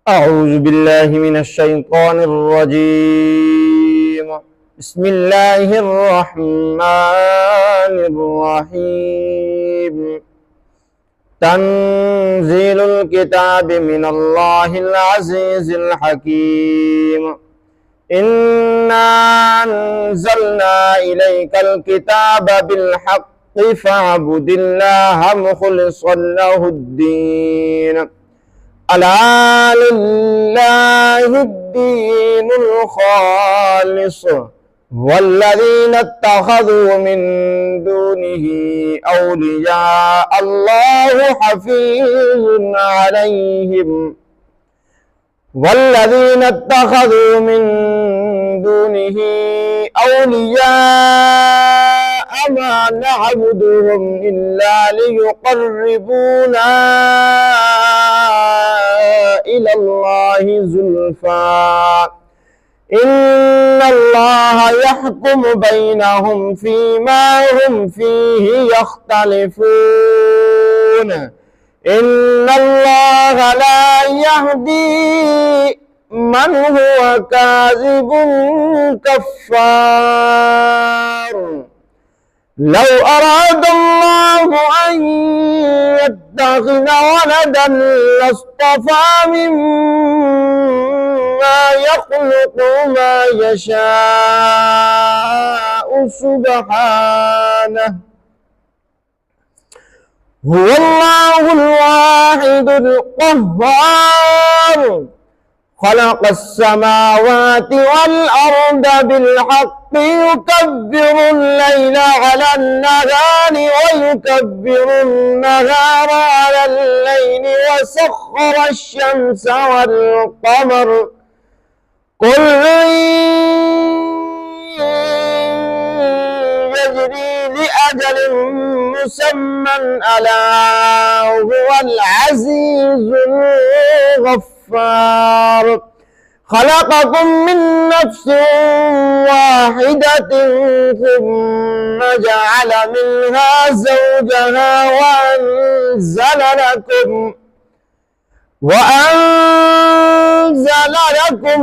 أعوذ بالله من الشيطان الرجيم. بسم الله الرحمن الرحيم. تنزيل الكتاب من الله العزيز الحكيم. إنا أنزلنا إليك الكتاب بالحق فاعبد الله مخلصا له الدين. ألا لله الدين الخالص والذين اتخذوا من دونه أولياء الله حفيظ عليهم والذين اتخذوا من دونه أولياء ما نعبدهم إلا ليقربونا إلى الله زلفى إن الله يحكم بينهم فيما هم فيه يختلفون. إن الله لا يهدي من هو كاذب كفار. لو أراد الله أن يتخذ ولدا لاصطفى مما يخلق ما يشاء سبحانه. هو الله الواحد القهار. خلق السماوات والأرض بالحق يكبر الليل على النهار ويكبر النهار على الليل وسخر الشمس والقمر كل يجري لأجل مسمى ألا هو العزيز الغفار. خلقكم من نفس واحدة ثم جعل منها زوجها وأنزل لكم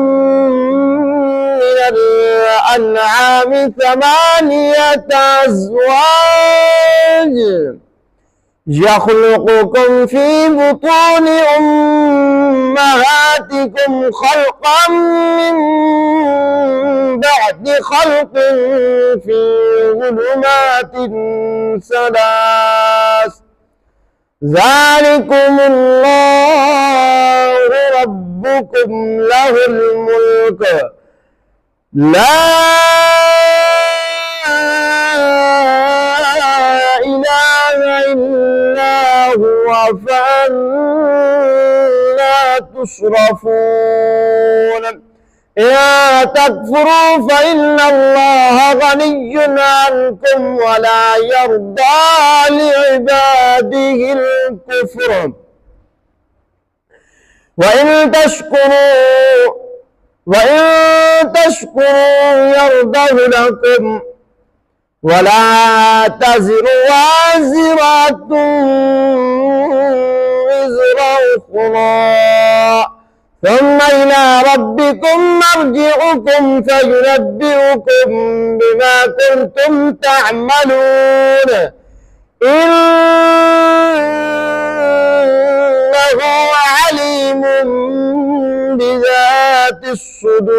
من الأنعام 8 أزواج يخلقكم في بطون أمهاتكم خلقا من بعد خلق في ظلمات 3. ذلكم الله ربكم له الملك لا إله إلا هو فأنا تصرفون. إن تكفروا فإن الله غني عنكم ولا يرضى لعباده الكفر وإن تشكروا يرضه لكم ولا تزر وازرة وزر أخرى ثم إلى ربكم مرجعكم فينبئكم بما كنتم تعملون. إنه عليم بذات الصدور.